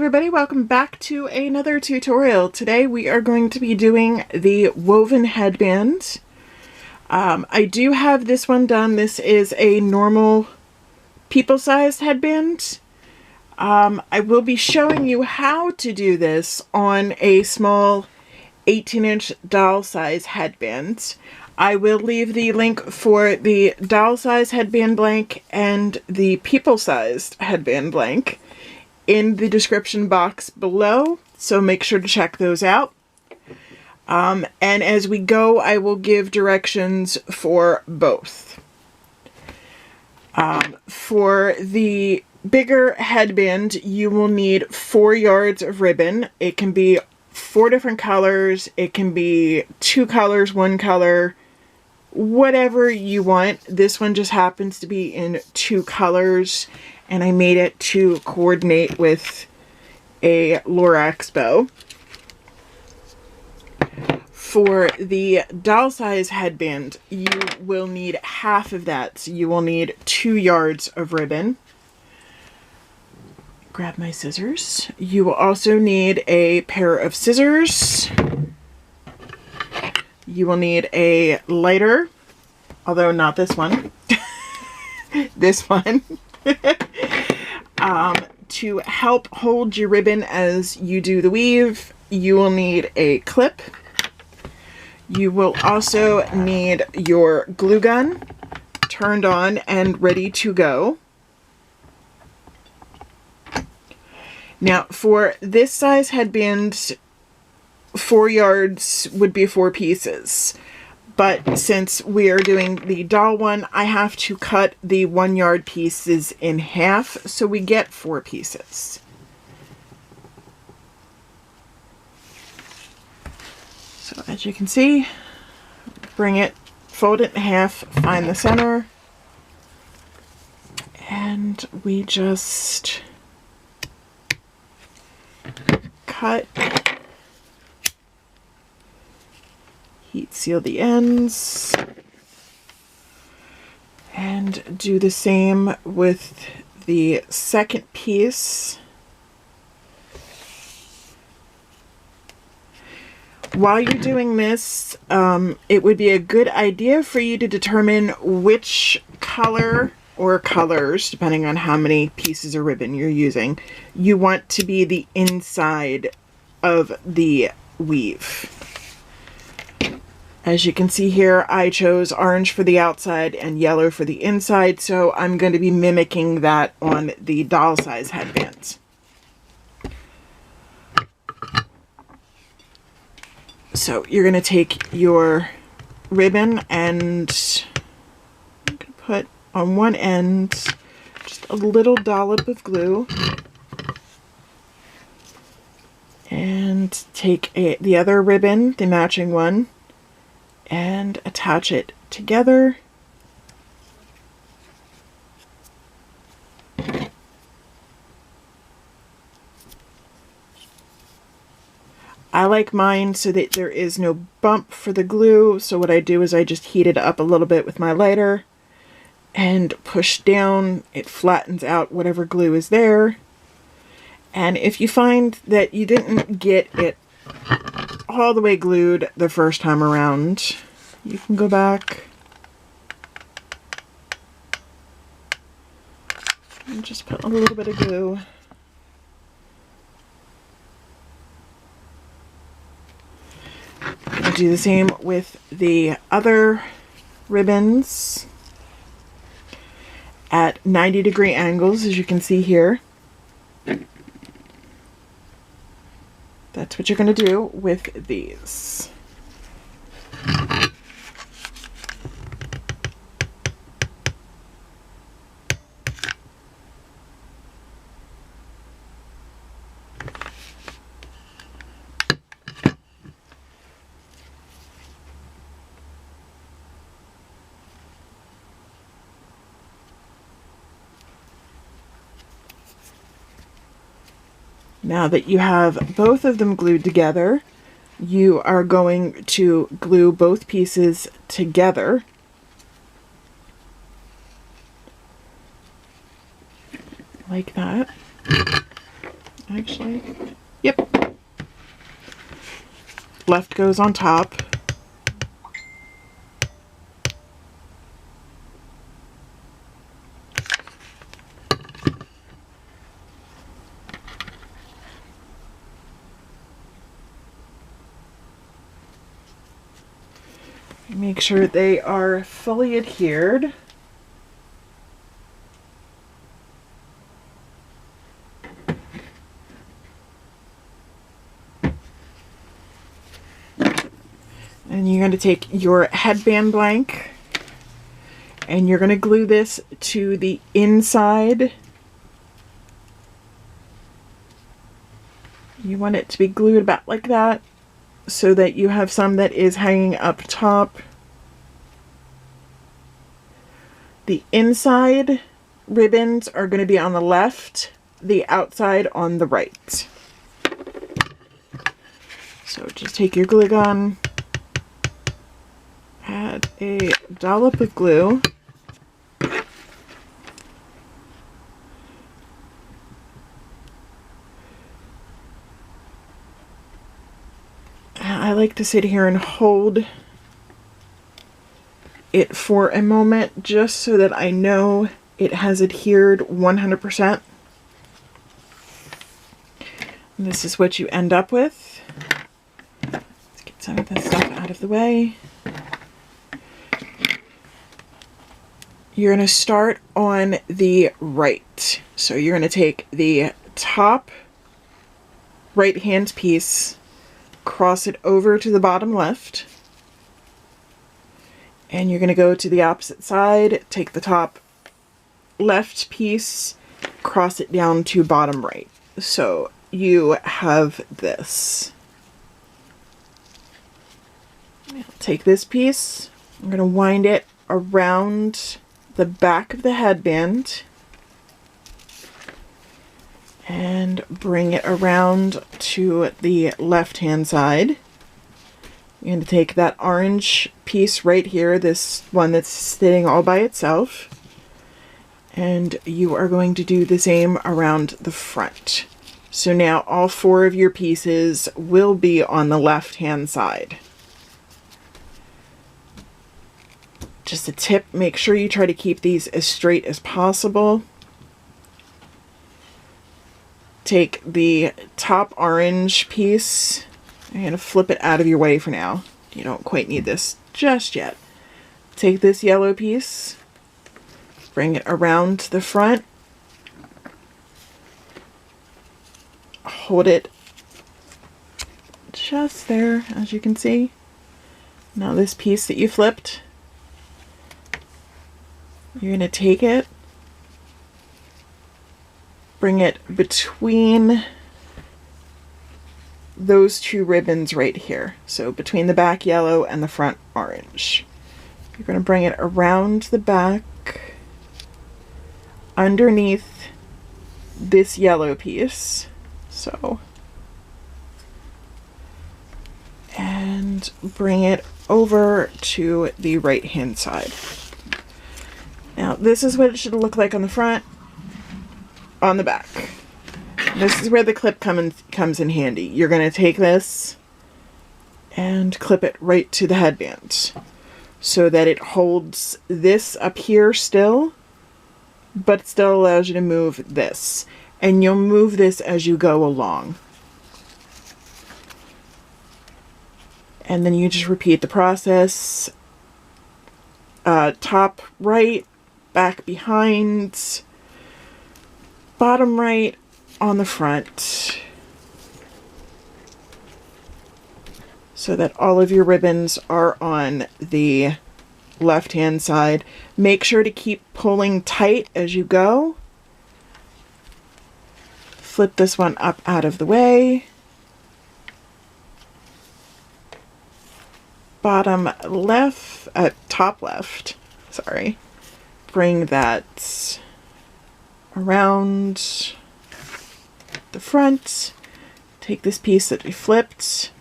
everybody, welcome back to another tutorial. Today we are going to be doing the woven headband. I do have this one done. This is a normal people-sized headband. I will be showing you how to do this on a small 18-inch doll size headband. I will leave the link for the doll size headband blank and the people-sized headband blank in the description box below, so make sure to check those out. And as we go, I will give directions for both. For the bigger headband, you will need 4 yards of ribbon. It can be 4 different colors. It can be 2 colors, 1 color, whatever you want. This one just happens to be in 2 colors, and I made it to coordinate with a Lorax bow. For the doll size headband, you will need half of that. So you will need 2 yards of ribbon. Grab my scissors. You will also need a pair of scissors. You will need a lighter, although not this one. This one. To help hold your ribbon as you do the weave, you will need a clip. You will also need your glue gun turned on and ready to go. Now, for this size headband, 4 yards would be 4 pieces. But since we are doing the doll one, I have to cut the 1 yard pieces in half, so we get 4 pieces. So as you can see, bring it, fold it in half, find the center, and we just cut. Heat seal the ends, and do the same with the second piece. While you're doing this, it would be a good idea for you to determine which color or colors, depending on how many pieces of ribbon you're using, you want to be the inside of the weave. As you can see here, I chose orange for the outside and yellow for the inside, so I'm going to be mimicking that on the doll size headbands. So you're going to take your ribbon and I'm going to put on one end just a little dollop of glue, and take the other ribbon, the matching one, and attach it together. I like mine so that there is no bump for the glue, so what I do is I just heat it up a little bit with my lighter and push down. It flattens out whatever glue is there. And if you find that you didn't get it all the way glued the first time around, you can go back and just put a little bit of glue. I'll do the same with the other ribbons at 90-degree angles, as you can see here. That's what you're going to do with these. Now that you have both of them glued together, you are going to glue both pieces together. Like that. actually. Yep. Left goes on top. Make sure they are fully adhered. And you're going to take your headband blank and you're going to glue this to the inside. You want it to be glued about like that so that you have some that is hanging up top. The inside ribbons are going to be on the left, the outside on the right. So just take your glue gun, add a dollop of glue, I like to sit here and hold it for a moment just so that I know it has adhered 100%. And this is what you end up with. Let's get some of this stuff out of the way. You're going to start on the right. So you're going to take the top right hand piece, cross it over to the bottom left, and you're going to go to the opposite side, take the top left piece, cross it down to bottom right. So you have this. I'll take this piece, I'm going to wind it around the back of the headband and bring it around to the left hand side. You're going to take that orange piece right here, this one that's sitting all by itself, and you are going to do the same around the front. So now all four of your pieces will be on the left hand side. Just a tip, make sure you try to keep these as straight as possible. Take the top orange piece, I'm going to flip it out of your way for now. You don't quite need this just yet. Take this yellow piece, bring it around the front, hold it just there, as you can see. Now this piece that you flipped, you're going to take it, bring it between those two ribbons right here. So between the back yellow and the front orange. You're going to bring it around the back, underneath this yellow piece. So, and bring it over to the right hand side. Now this is what it should look like on the front, on the back. This is where the clip comes in handy. You're going to take this and clip it right to the headband so that it holds this up here still, but it still allows you to move this. And you'll move this as you go along. And then you just repeat the process. Top right, back behind, bottom right, on the front, so that all of your ribbons are on the left hand side. Make sure to keep pulling tight as you go. Flip this one up out of the way. Bottom left, top left, sorry. Bring that around the front. Take this piece that we flipped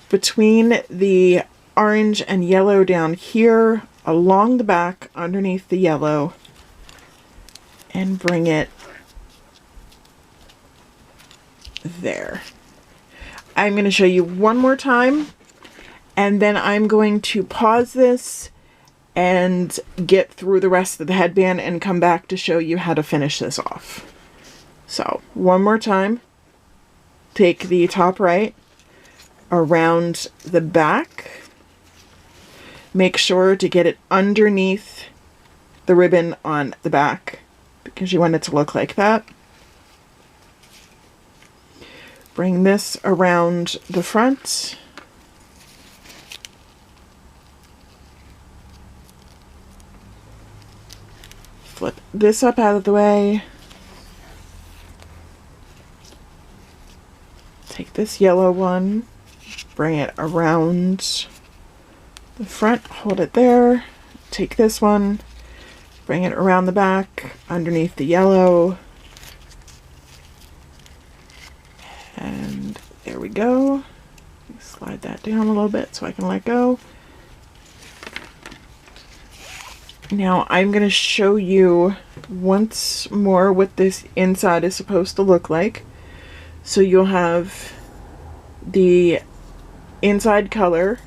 between the orange and yellow down here, along the back, underneath the yellow, and bring it there. I'm going to show you one more time, and then I'm going to pause this and get through the rest of the headband and come back to show you how to finish this off. So, one more time. Take the top right around the back. Make sure to get it underneath the ribbon on the back because you want it to look like that. Bring this around the front. Flip this up out of the way. Take this yellow one, bring it around the front, hold it there. Take this one, bring it around the back, underneath the yellow. And there we go. Slide that down a little bit so I can let go. Now I'm going to show you once more what this inside is supposed to look like. So you'll have the inside color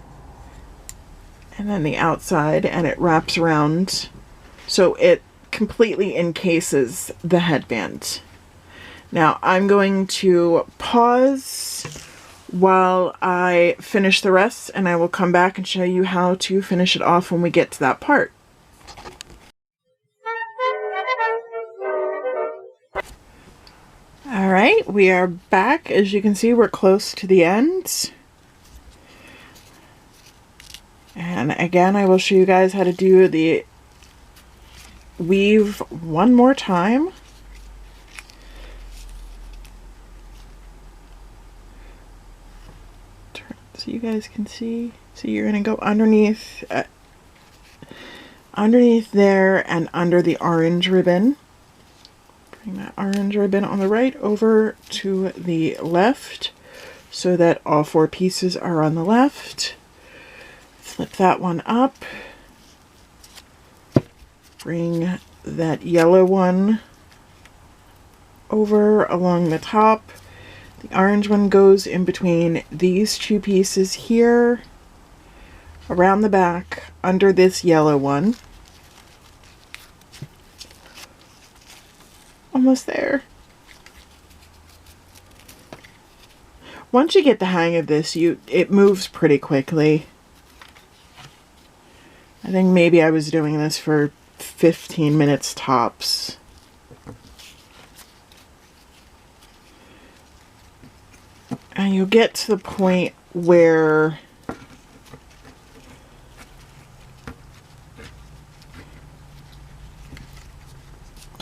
and then the outside, and it wraps around so it completely encases the headband. Now I'm going to pause while I finish the rest, and I will come back and show you how to finish it off when we get to that part. Alright, we are back. As you can see, we're close to the end. And again, I will show you guys how to do the weave one more time. So you guys can see. So you're going to go underneath there and under the orange ribbon. Bring that orange ribbon on the right over to the left so that all four pieces are on the left. Flip that one up. Bring that yellow one over along the top. The orange one goes in between these two pieces here, around the back, under this yellow one. Almost there. Once you get the hang of this, it moves pretty quickly. I think maybe I was doing this for 15 minutes tops. And you'll get to the point where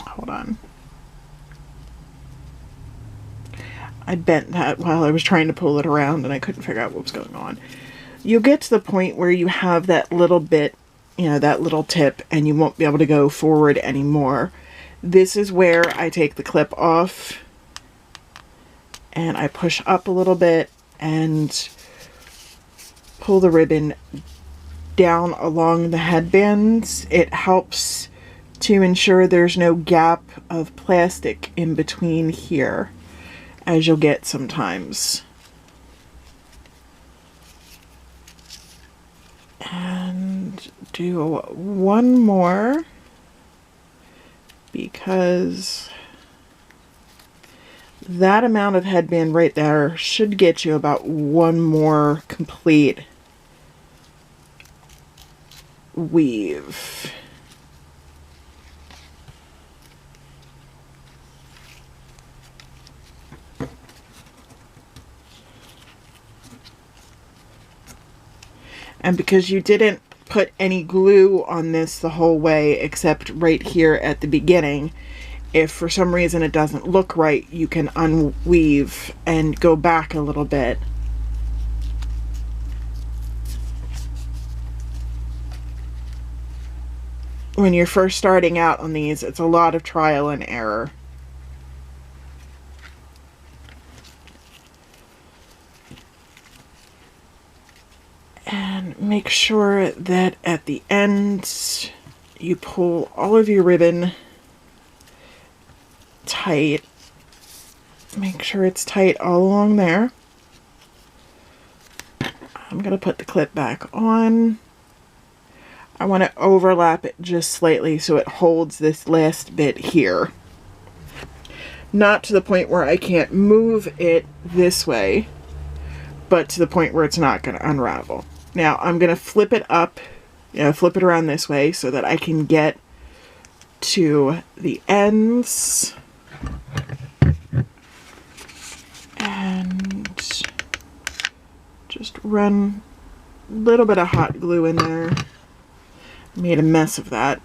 hold on. I bent that while I was trying to pull it around and I couldn't figure out what was going on. You'll get to the point where you have that little bit, you know, that little tip, and you won't be able to go forward anymore. This is where I take the clip off and I push up a little bit and pull the ribbon down along the headbands. It helps to ensure there's no gap of plastic in between here, as you'll get sometimes. And do one more, because that amount of headband right there should get you about one more complete weave. And because you didn't put any glue on this the whole way except right here at the beginning, if for some reason it doesn't look right, you can unweave and go back a little bit. When you're first starting out on these, it's a lot of trial and error. And make sure that at the end you pull all of your ribbon tight Make sure it's tight all along there. I'm going to put the clip back on. I want to overlap it just slightly so it holds this last bit here. Not to the point where I can't move it this way, but to the point where it's not going to unravel. Now I'm going to flip it up, flip it around this way so that I can get to the ends. And just run a little bit of hot glue in there. Made a mess of that.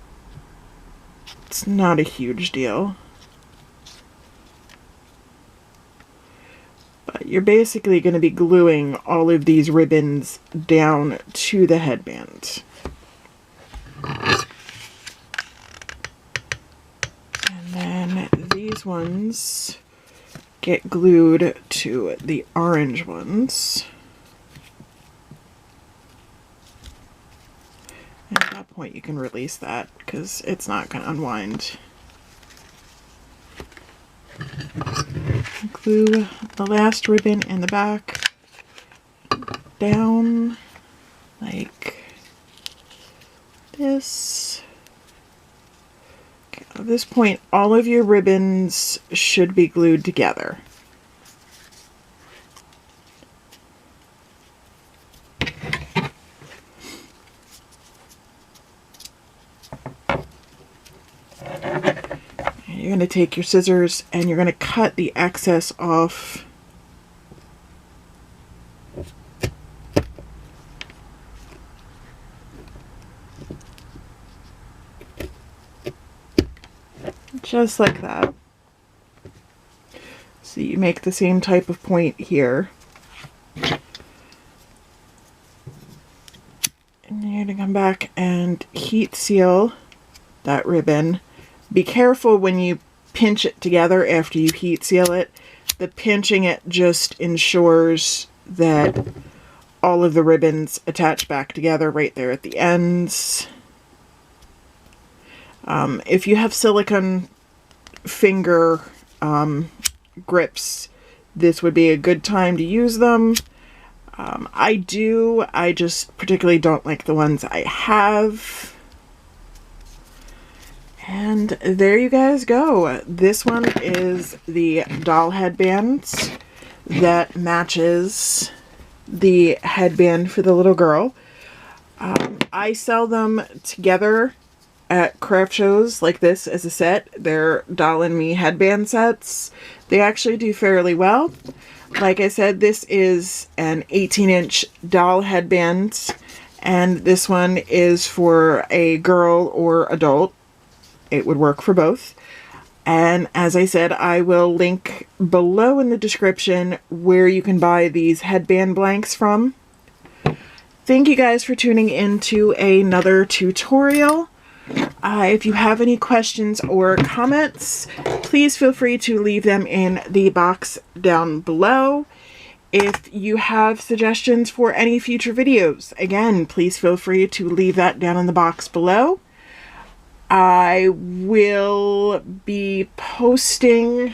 It's not a huge deal. But you're basically going to be gluing all of these ribbons down to the headband. And then these ones get glued to the orange ones. And at that point you can release that because it's not going to unwind. Glue the last ribbon in the back down like this. Okay, at this point all of your ribbons should be glued together. You're going to take your scissors and you're going to cut the excess off. Just like that. So you make the same type of point here. And you're going to come back and heat seal that ribbon. Be careful when you pinch it together after you heat seal it. The pinching it just ensures that all of the ribbons attach back together right there at the ends. If you have silicone finger grips, this would be a good time to use them. I just particularly don't like the ones I have. And there you guys go. This one is the doll headbands that matches the headband for the little girl. I sell them together at craft shows like this as a set. They're Doll and Me headband sets. They actually do fairly well. Like I said, this is an 18-inch doll headband, and this one is for a girl or adult. It would work for both. And as I said, I will link below in the description where you can buy these headband blanks from. Thank you guys for tuning in to another tutorial. If you have any questions or comments, please feel free to leave them in the box down below. If you have suggestions for any future videos, again, please feel free to leave that down in the box below. I will be posting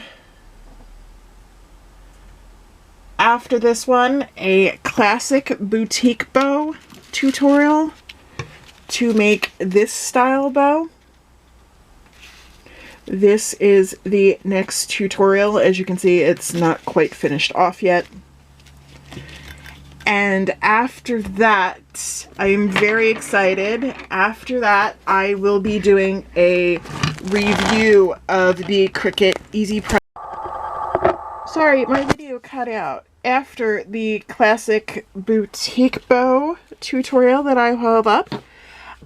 after this one a classic boutique bow tutorial to make this style bow. This is the next tutorial. As you can see, it's not quite finished off yet. And after that, I am very excited. After that, I will be doing a review of the Cricut Easy Press. Sorry, my video cut out. After the classic boutique bow tutorial that I held up,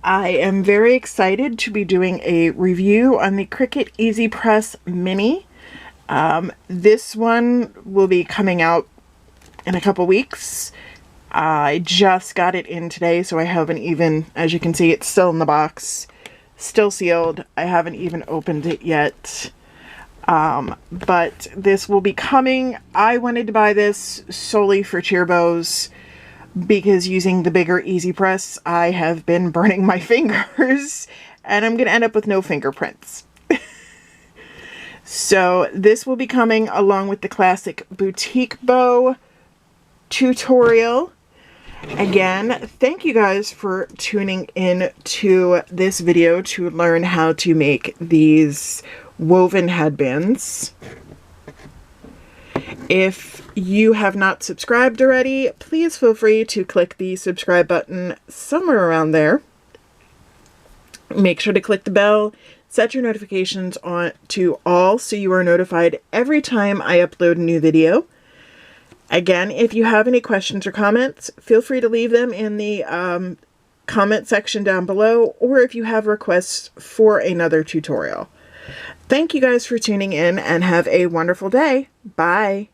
I am very excited to be doing a review on the Cricut Easy Press Mini. This one will be coming out in a couple weeks. I just got it in today, so I haven't even, as you can see, it's still in the box, still sealed. I haven't even opened it yet. But this will be coming. I wanted to buy this solely for cheer bows because using the bigger Easy Press, I have been burning my fingers and I'm going to end up with no fingerprints. So this will be coming along with the classic boutique bow tutorial. Again, thank you guys for tuning in to this video to learn how to make these woven headbands. If you have not subscribed already, please feel free to click the subscribe button somewhere around there. Make sure to click the bell, set your notifications on to all so you are notified every time I upload a new video. Again, if you have any questions or comments, feel free to leave them in the comment section down below, or if you have requests for another tutorial. Thank you guys for tuning in and have a wonderful day. Bye.